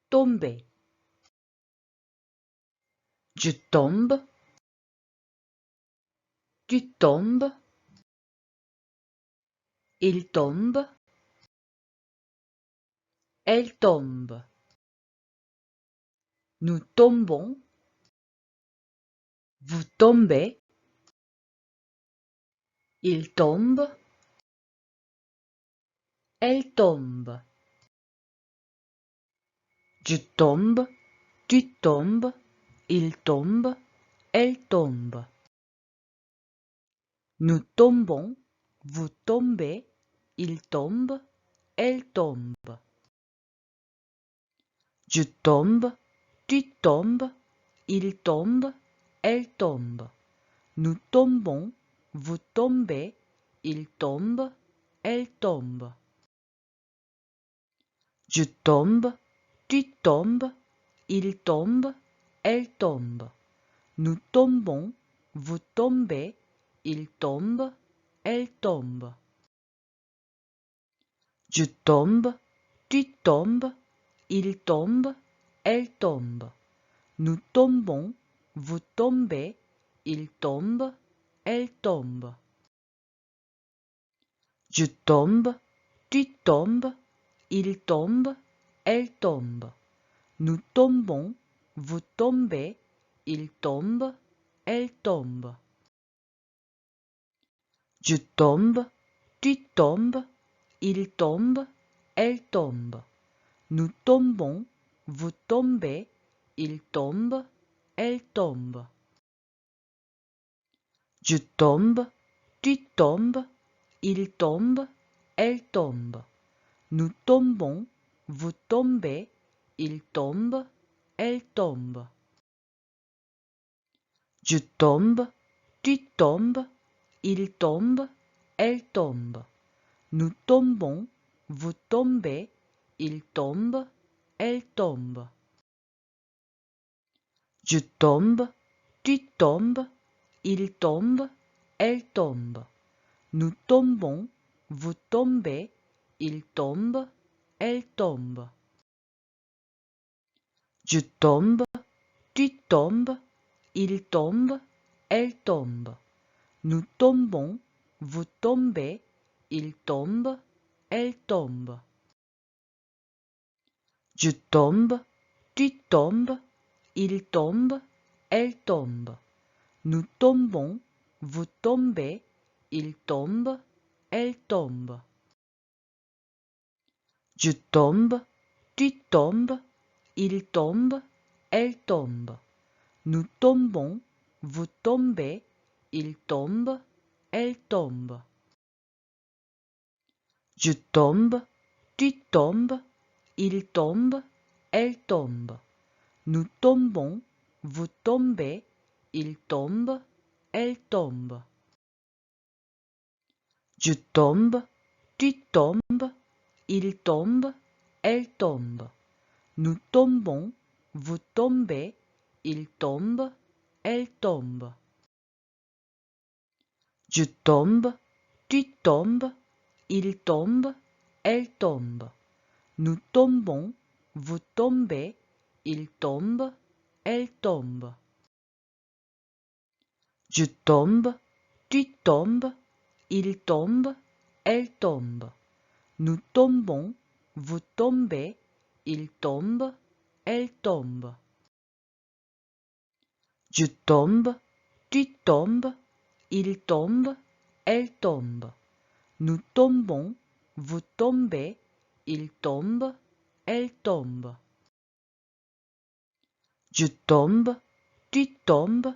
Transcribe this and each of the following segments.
tomber. Je tombe, tu tombes, il tombe, elle tombe. Nous tombons, vous tombez, il tombe, elle tombe. Je tombe, tu tombes, il tombe, elle tombe. Nous tombons, vous tombez, il tombe, elle tombe. Je tombe, tu tombes, il tombe, elle tombe. Nous tombons, vous tombez, il tombe, elle tombe. Je tombe, tu tombes, il tombe, elle tombe. Nous tombons, vous tombez, il tombe, elle tombe. Je tombe, tu tombes, il tombe, elle tombe. Nous tombons, vous tombez, il tombe, elle tombe. Je tombe, tu tombes, il tombe, elle tombe. Nous tombons, vous tombez, il tombe, elle tombe. Je tombe, tu tombes, il tombe, elle tombe. Nous tombons, vous tombez, il tombe, elle tombe. Je tombe, tu tombes, il tombe, elle tombe. Nous tombons, vous tombez, il tombe, elle tombe. Je tombe, tu tombes, il tombe, elle tombe. Nous tombons, vous tombez, il tombe, elle tombe. Je tombe, tu tombes, il tombe, elle tombe. Nous tombons, vous tombez, il tombe, elle tombe. Je tombe, tu tombes, il tombe, elle tombe. Nous tombons, vous tombez, il tombe, elle tombe. Je tombe, tu tombes, il tombe, elle tombe. Nous tombons, vous tombez, il tombe, elle tombe. Je tombe, tu tombes, il tombe, elle tombe. Nous tombons, vous tombez, il tombe, elle tombe. Je tombe, tu tombes, il tombe, elle tombe. Nous tombons, vous tombez, il tombe, elle tombe. Je tombe, tu tombes, il tombe, elle tombe. Nous tombons, vous tombez, il tombe, elle tombe. Je tombe, tu tombes, il tombe, elle tombe. Nous tombons, vous tombez, il tombe, elle tombe. Je tombe, tu tombes, il tombe, elle tombe. Nous tombons, vous tombez, il tombe, elle tombe. Je tombe, tu tombes, il tombe, elle tombe. Nous tombons, vous tombez, il tombe, elle tombe. Je tombe, tu tombes,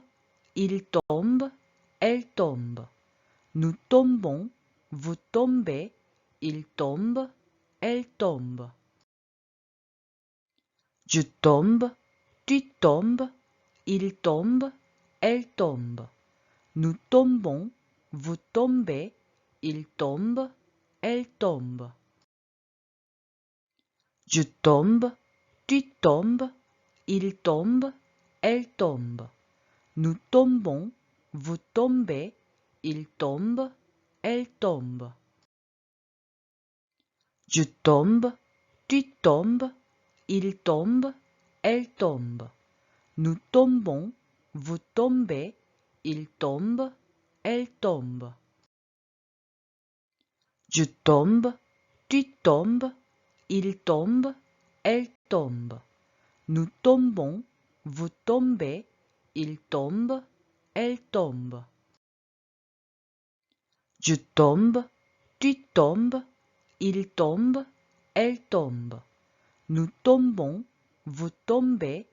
il tombe, elle tombe. Nous tombons, vous tombez, il tombe, elle tombe. Je tombe, tu tombes, il tombe, elle tombe. Nous tombons, vous tombez, il tombe, elle tombe. Je tombe, tu tombes, il tombe, elle tombe. Nous tombons, vous tombez, il tombe, elle tombe. Je tombe, tu tombes, il tombe, elle tombe. Nous tombons, vous tombez, il tombe, elle tombe. Je tombe, tu tombes, il tombe, elle tombe. Nous tombons, vous tombez, il tombe, elle tombe. Je tombe, tu tombes, il tombe, elle tombe. Nous tombons, vous tombez,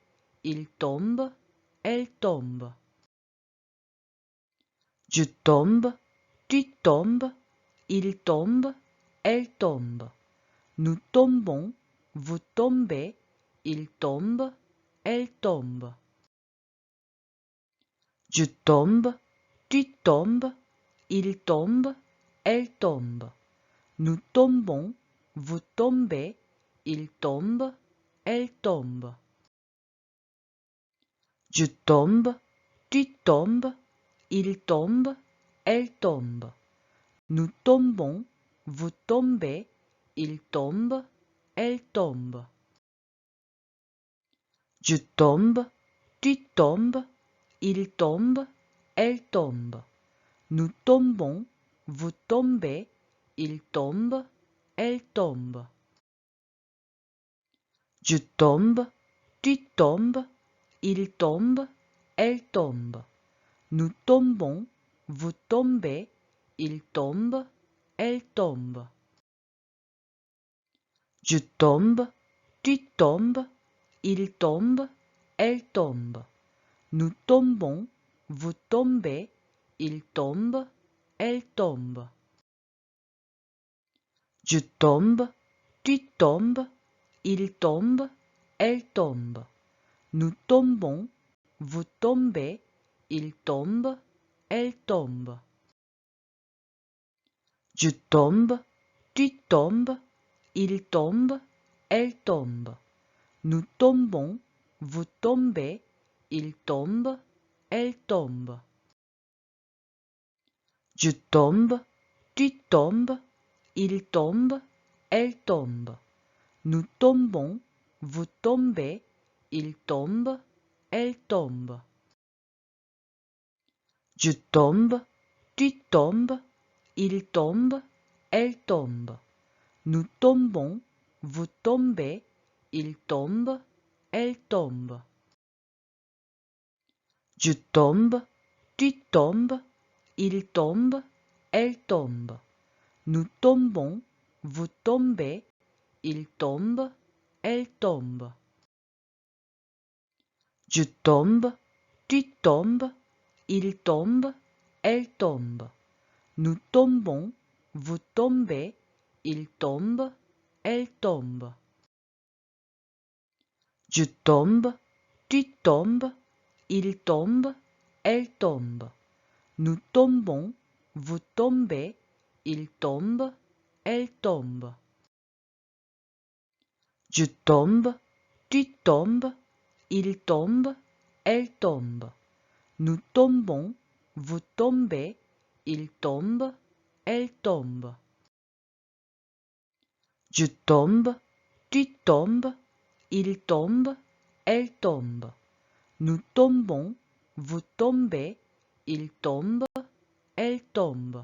il tombe, elle tombe. Je tombe, tu tombes, il tombe, elle tombe. Nous tombons, vous tombez, il tombe, elle tombe. Je tombe, tu tombes, il tombe, elle tombe. Nous tombons, vous tombez, il tombe, elle tombe. Je tombe, tu tombes, il tombe, elle tombe. Nous tombons, vous tombez, il tombe, elle tombe. Je tombe, tu tombes, il tombe, elle tombe. Nous tombons, vous tombez, il tombe, elle tombe. Je tombe, tu tombes, il tombe, elle tombe. Nous tombons, vous tombez, il tombe, elle tombe. Je tombe, tu tombes, il tombe, elle tombe. Nous tombons, vous tombez, il tombe, elle tombe. Je tombe, tu tombes, il tombe, elle tombe. Nous tombons, vous tombez, il tombe, elle tombe. Je tombe, tu tombes, il tombe, elle tombe. Nous tombons, vous tombez, il tombe, elle tombe. Je tombe, tu tombes, il tombe, elle tombe. Nous tombons, vous tombez, il tombe, elle tombe. Je tombe, tu tombes, il tombe, elle tombe. Nous tombons, vous tombez, il tombe, elle tombe. Je tombe, tu tombes, il tombe, elle tombe. Nous tombons, vous tombez, il tombe, elle tombe. Je tombe, tu tombes, il tombe, elle tombe. Nous tombons, vous tombez, il tombe, elle tombe. Je tombe, tu tombes, il tombe, elle tombe. Nous tombons, vous tombez, il tombe, elle tombe. Je tombe, tu tombes, il tombe, elle tombe. Nous tombons, vous tombez, il tombe, elle tombe. Je tombe, tu tombes, il tombe, elle tombe. Nous tombons, vous tombez, il tombe, elle tombe.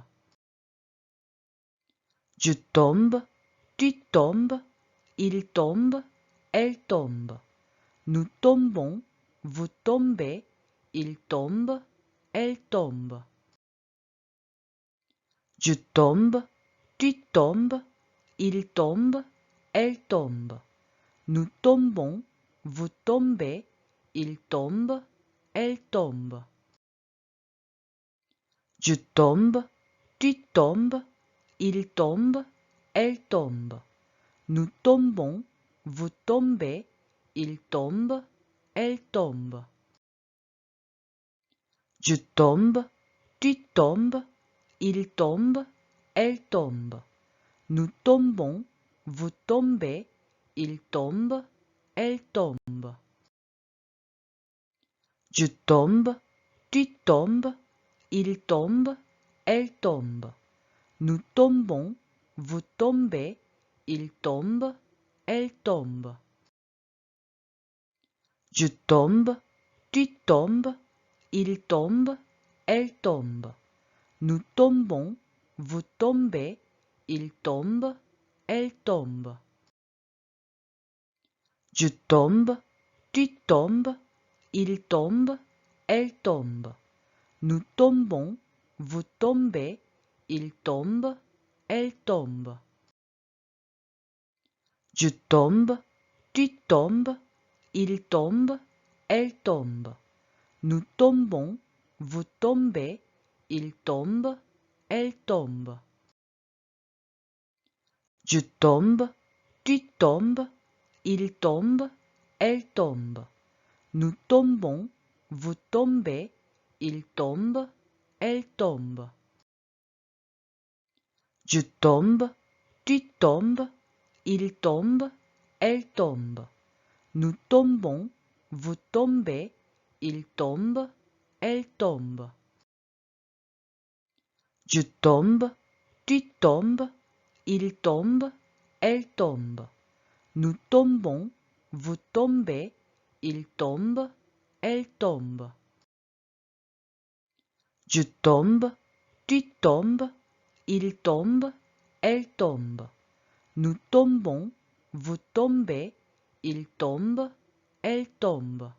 Je tombe, tu tombes, il tombe, elle tombe. Nous tombons, vous tombez, il tombe, elle tombe. Je tombe, tu tombes, il tombe, elle tombe. Nous tombons, vous tombez, il tombe, elle tombe. Je tombe, tu tombes, il tombe, elle tombe. Nous tombons, vous tombez, il tombe, elle tombe. Je tombe, tu tombes, il tombe, elle tombe. Nous tombons, vous tombez, il tombe, elle tombe. Je tombe, tu tombes, il tombe, elle tombe. Nous tombons, vous tombez, il tombe, elle tombe. Je tombe, tu tombes, il tombe, elle tombe. Nous tombons, vous tombez, il tombe, elle tombe. Je tombe, tu tombes, il tombe, elle tombe. Nous tombons, vous tombez, il tombe, elle tombe. Je tombe, tu tombes, il tombe, elle tombe. Nous tombons, vous tombez, il tombe, elle tombe. Je tombe, tu tombes, il tombe, elle tombe. Nous tombons, vous tombez, il tombe, elle tombe. Je tombe, tu tombes, il tombe, elle tombe. Nous tombons, vous tombez, il tombe, elle tombe. Je tombe, tu tombes, il tombe, elle tombe. Nous tombons, vous tombez, il tombe, elle tombe. Je tombe, tu tombes, il tombe, elle tombe. Nous tombons, vous tombez, il tombe, elle tombe.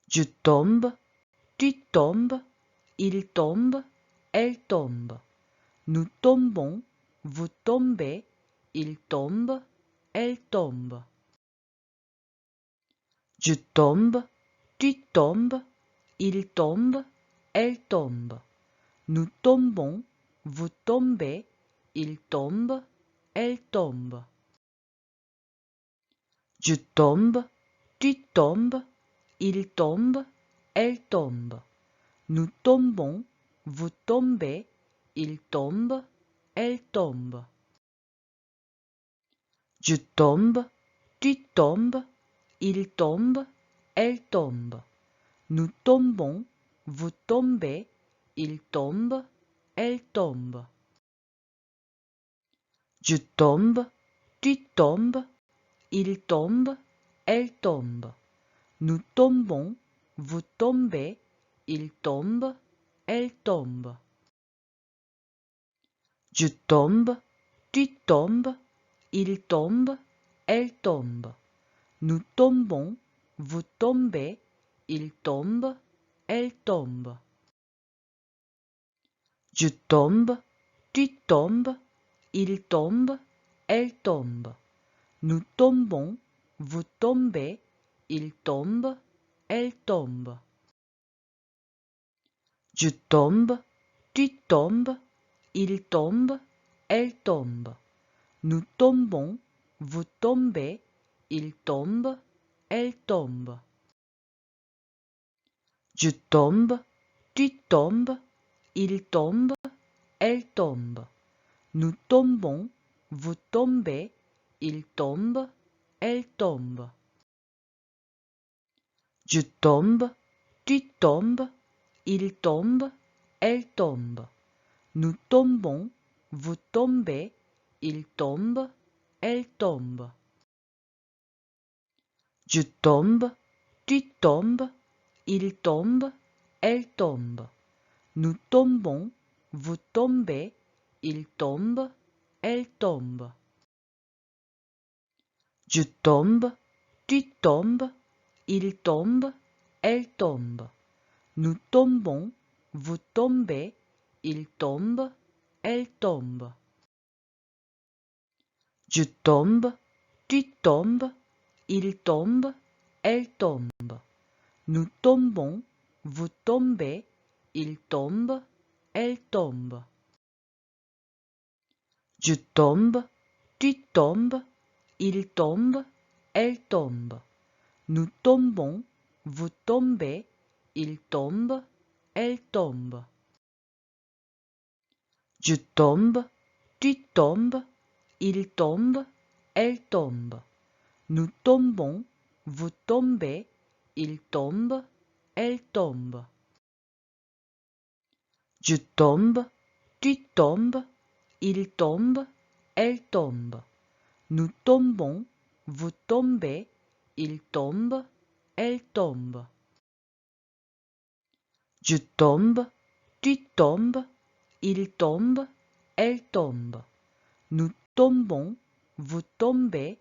Je tombe, tu tombes, il tombe, elle tombe. Nous tombons, vous tombez, il tombe, elle tombe. Je tombe, tu tombes, il tombe, elle tombe. Nous tombons, vous tombez, il tombe, elle tombe. Je tombe, tu tombes, il tombe, elle tombe. Nous tombons, vous tombez, il tombe, elle tombe. Je tombe, tu tombes, il tombe, elle tombe. Nous tombons, vous tombez, il tombe, elle tombe. Je tombe, tu tombes, il tombe, elle tombe. Nous tombons, vous tombez, il tombe, elle tombe. Je tombe, tu tombes, il tombe, elle tombe. Nous tombons, vous tombez, il tombe, elle tombe. Je tombe, tu tombes, il tombe, elle tombe. Nous tombons, vous tombez, il tombe, elle tombe. Je tombe, tu tombes, il tombe, elle tombe. Nous tombons, vous tombez, il tombe, elle tombe. Je tombe, tu tombes, il tombe, elle tombe. Nous tombons, vous tombez, il tombe, elle tombe. Je tombe, tu tombes, il tombe, elle tombe. Nous tombons, vous tombez, il tombe, elle tombe. Je tombe, tu tombes, il tombe, elle tombe. Nous tombons, vous tombez, il tombe, elle tombe. Je tombe, tu tombes, il tombe, elle tombe. Nous tombons, vous tombez, il tombe, elle tombe. Je tombe, tu tombes, il tombe, elle tombe. Nous tombons, vous tombez, il tombe, elle tombe. Je tombe, tu tombes, il tombe, elle tombe. Nous tombons, vous tombez, il tombe, elle tombe. Je tombe, tu tombes, il tombe, elle tombe. Nous tombons, vous tombez, il tombe, elle tombe. Je tombe, tu tombes, il tombe, elle tombe. Nous tombons, vous tombez, il tombe, elle tombe. Je tombe, tu tombes, il tombe, elle tombe. Nous tombons, vous tombez,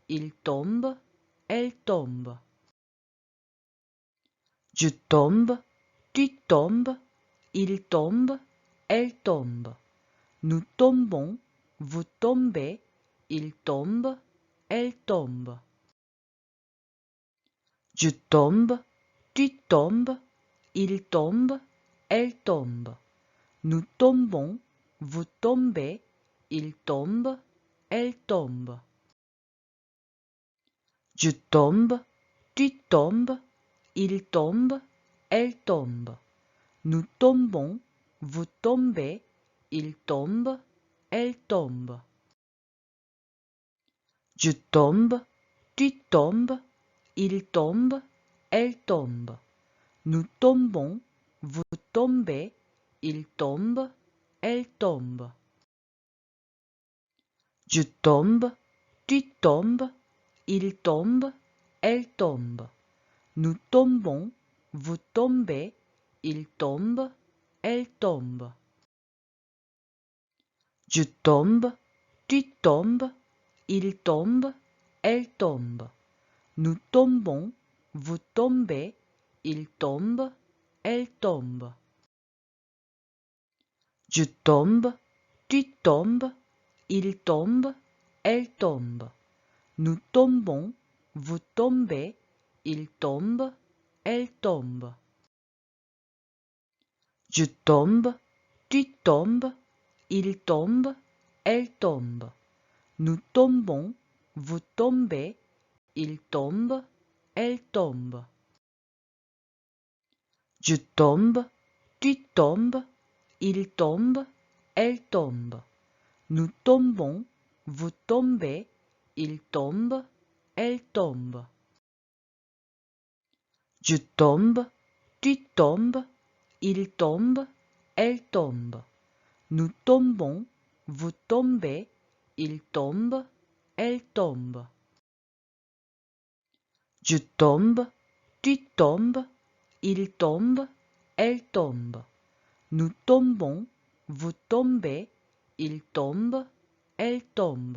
il tombe, elle tombe. Je tombe, tu tombes, il tombe, elle tombe. Nous tombons, vous tombez, il tombe, elle tombe. Je tombe, tu tombes, il tombe, elle tombe. Nous tombons, vous tombez, il tombe, elle tombe. Je tombe, tu tombes, il tombe, elle tombe. Nous tombons, vous tombez, il tombe, elle tombe. Je tombe, tu tombes, il tombe, elle tombe. Nous tombons, vous tombez, il tombe, elle tombe. Je tombe, tu tombes, il tombe, elle tombe. Nous tombons, vous tombez, il tombe, elle tombe. Je tombe, tu tombes, il tombe, elle tombe. Nous tombons, vous tombez, il tombe, elle tombe. Je tombe, tu tombes, il tombe, elle tombe. Nous tombons, vous tombez, il tombe, elle tombe. Je tombe, tu tombes, il tombe, elle tombe. Nous tombons, vous tombez, il tombe, elle tombe. Je tombe, tu tombes, il tombe, elle tombe. Nous tombons, vous tombez, il tombe, elle tombe. Je tombe, tu tombes, il tombe, elle tombe. Nous tombons, vous tombez, il tombe, elle tombe. Je tombe, tu tombes, il tombe, elle tombe. Nous tombons, vous tombez, il tombe, elle tombe.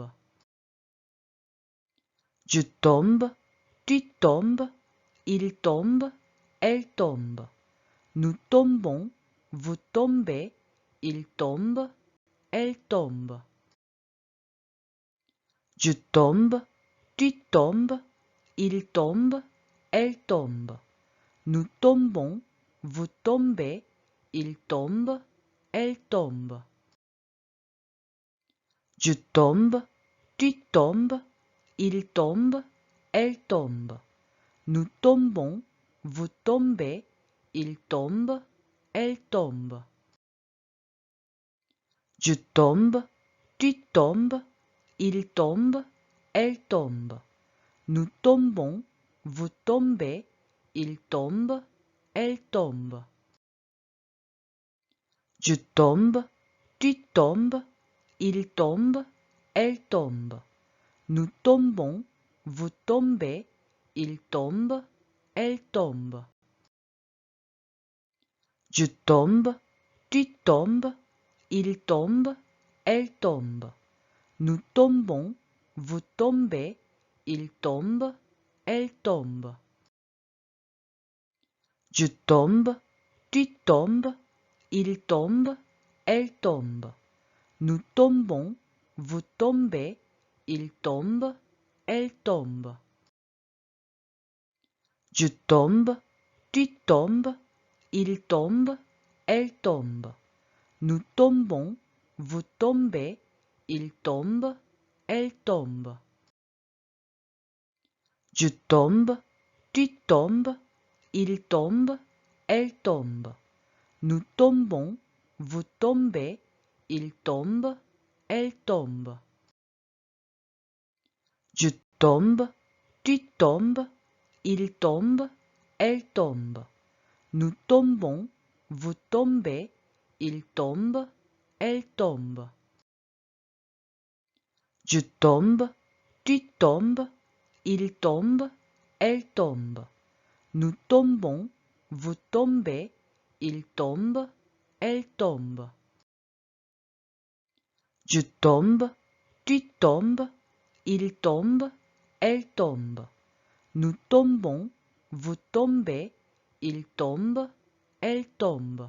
Je tombe, tu tombes, il tombe, elle tombe. Nous tombons, vous tombez, il tombe, elle tombe. Je tombe, tu tombes, il tombe, elle tombe. Nous tombons, vous tombez, il tombe, elle tombe. Je tombe, tu tombes, il tombe, elle tombe. Nous tombons, vous tombez, il tombe, elle tombe. Je tombe, tu tombes, il tombe, elle tombe. Nous tombons, vous tombez, il tombe, elle tombe. Je tombe, tu tombes, il tombe, elle tombe. Nous tombons, vous tombez, il tombe, elle tombe. Je tombe, tu tombes, il tombe, elle tombe. Nous tombons, vous tombez, il tombe, elle tombe. Je tombe, tu tombes, il tombe, elle tombe. Nous tombons, vous tombez, il tombe, elle tombe. Je tombe, tu tombes, il tombe, elle tombe. Nous tombons, vous tombez, il tombe, elle tombe. Je tombe, tu tombes, il tombe, elle tombe. Nous tombons, vous tombez, il tombe, elle tombe. Je tombe, tu tombes, il tombe, elle tombe. Nous tombons, vous tombez, il tombe, elle tombe. Je tombe, tu tombes, il tombe, elle tombe. Nous tombons, vous tombez, il tombe, elle tombe. Je tombe, tu tombes, il tombe, elle tombe. Nous tombons, vous tombez, il tombe, elle tombe.